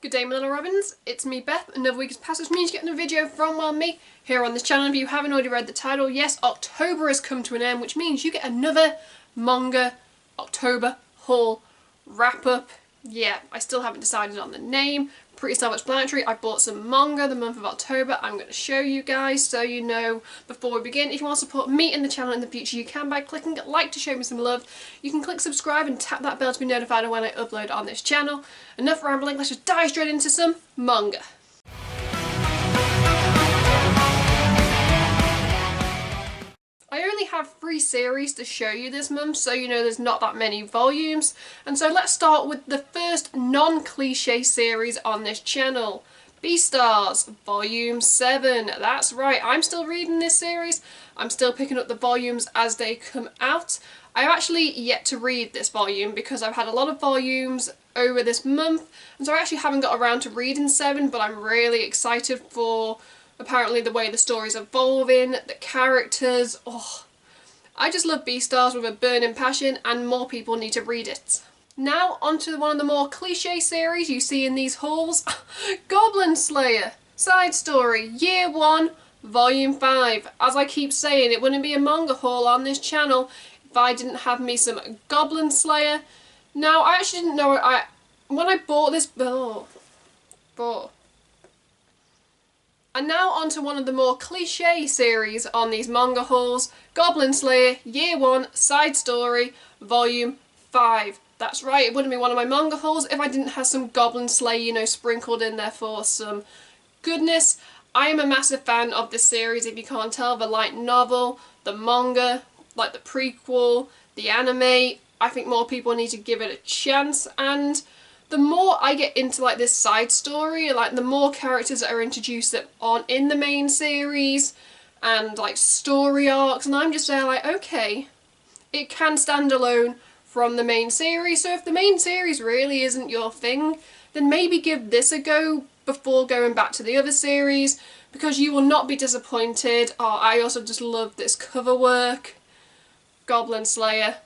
Good day, my little robins. It's me, Beth. Another week has passed, which means you're getting a video from, well, me here on this channel. If you haven't already read the title, yes, October has come to an end, which means you get another manga October haul wrap-up. Yeah, I still haven't decided on the name. Pretty self-explanatory. I bought some manga the month of October. I'm going to show you guys so you know before we begin. If you want to support me and the channel in the future, you can by clicking like to show me some love. You can click subscribe and tap that bell to be notified of when I upload on this channel. Enough rambling, let's just dive straight into some manga. I only have 3 series to show you this month, so you know there's not that many volumes. And so let's start with the first non-cliche series on this channel. Beastars, Volume 7. That's right, I'm still reading this series. I'm still picking up the volumes as they come out. I've actually yet to read this volume because I've had a lot of volumes over this month, and so I actually haven't got around to reading 7, but I'm really excited for apparently the way the story's evolving, the characters. Oh, I just love Beastars with a burning passion, and more people need to read it. Now onto one of the more cliche series you see in these hauls, Goblin Slayer, Side Story, Year 1, Volume 5. As I keep saying, it wouldn't be a manga haul on this channel if I didn't have me some Goblin Slayer. Now, I actually didn't know when I bought this. And now onto one of the more cliche series on these manga hauls, Goblin Slayer, Year 1, Side Story, Volume 5. That's right, it wouldn't be one of my manga hauls if I didn't have some Goblin Slayer, you know, sprinkled in there for some goodness. I am a massive fan of this series, if you can't tell. The light novel, the manga, like the prequel, the anime. I think more people need to give it a chance, and the more I get into like this side story, like the more characters that are introduced that aren't in the main series, and like story arcs, and I'm just there like, okay, it can stand alone from the main series. So if the main series really isn't your thing, then maybe give this a go before going back to the other series, because you will not be disappointed. Oh, I also just love this cover work. Goblin Slayer,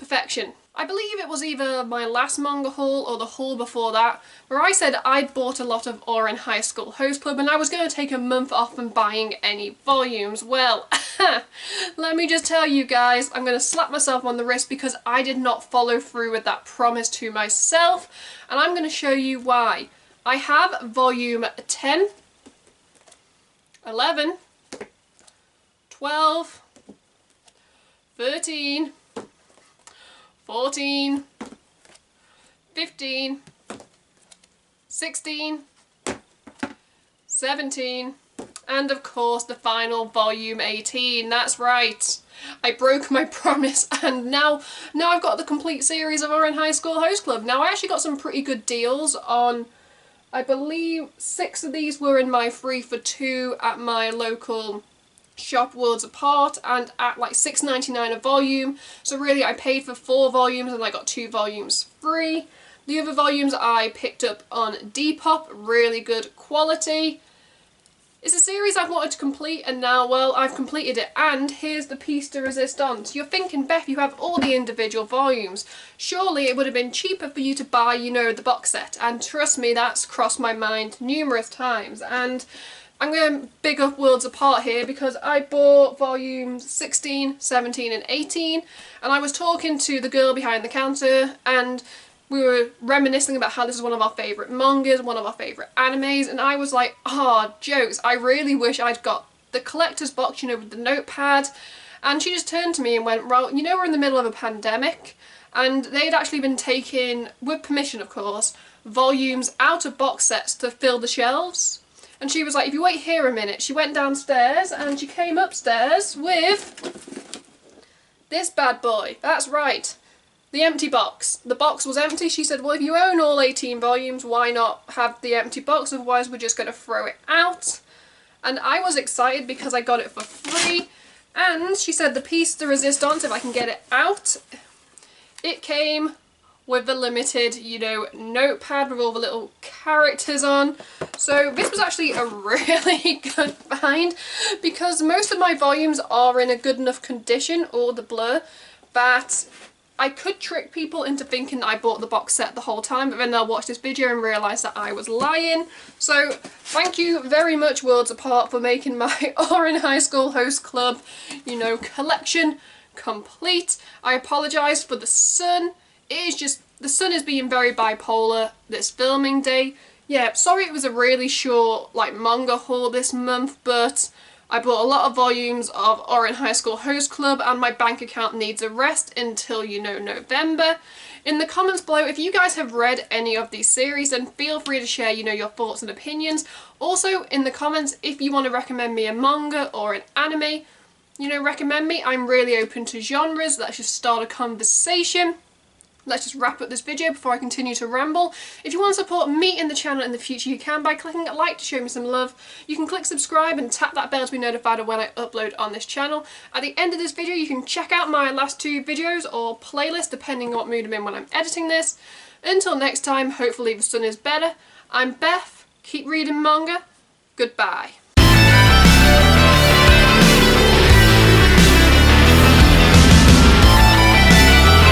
perfection. I believe it was either my last manga haul or the haul before that where I said I'd bought a lot of Ouran High School Host Club and I was going to take a month off from buying any volumes. Well, let me just tell you guys, I'm going to slap myself on the wrist because I did not follow through with that promise to myself, and I'm going to show you why. I have volume 10, 11, 12, 13, 14, 15, 16, 17, and of course the final volume 18. That's right, I broke my promise, and now I've got the complete series of Ouran High School Host Club. Now I actually got some pretty good deals on, I believe 6 of these were in my 3 for 2 at my local shop worlds apart, and at like $6.99 a volume. So really I paid for 4 volumes and I got 2 volumes free. The other volumes I picked up on Depop, really good quality. It's a series I've wanted to complete, and now, well, I've completed it. And here's the piece de resistance. You're thinking, Beth, you have all the individual volumes. Surely it would have been cheaper for you to buy, you know, the box set. And trust me, that's crossed my mind numerous times. And I'm going to big up Worlds Apart here because I bought volumes 16, 17 and 18, and I was talking to the girl behind the counter and we were reminiscing about how this is one of our favourite mangas, one of our favourite animes, and I was like, ah, jokes, I really wish I'd got the collector's box, you know, with the notepad. And she just turned to me and went, well, you know, we're in the middle of a pandemic, and they'd actually been taking, with permission of course, volumes out of box sets to fill the shelves. And she was like, if you wait here a minute. She went downstairs and she came upstairs with this bad boy. That's right, the empty box. The box was empty. She said, well, if you own all 18 volumes, why not have the empty box? Otherwise we're just going to throw it out. And I was excited because I got it for free. And she said the piece de resistance, if I can get it out, it came with the limited, you know, notepad with all the little characters on. So this was actually a really good find because most of my volumes are in a good enough condition, or the blur, that I could trick people into thinking that I bought the box set the whole time, but then they'll watch this video and realise that I was lying. So thank you very much, Worlds Apart, for making my Orin High School Host Club, you know, collection complete. I apologise for the sun. It is just, the sun is being very bipolar this filming day. Yeah, sorry it was a really short, like, manga haul this month, but I bought a lot of volumes of Orin High School Host Club and my bank account needs a rest until, you know, November. In the comments below, if you guys have read any of these series, then feel free to share, you know, your thoughts and opinions. Also, in the comments, if you want to recommend me a manga or an anime, you know, recommend me. I'm really open to genres. Let's just start a conversation. Let's just wrap up this video before I continue to ramble. If you want to support me in the channel in the future, you can by clicking a like to show me some love. You can click subscribe and tap that bell to be notified of when I upload on this channel. At the end of this video, you can check out my last 2 videos or playlist, depending on what mood I'm in when I'm editing this. Until next time, hopefully the sun is better. I'm Beth. Keep reading manga. Goodbye.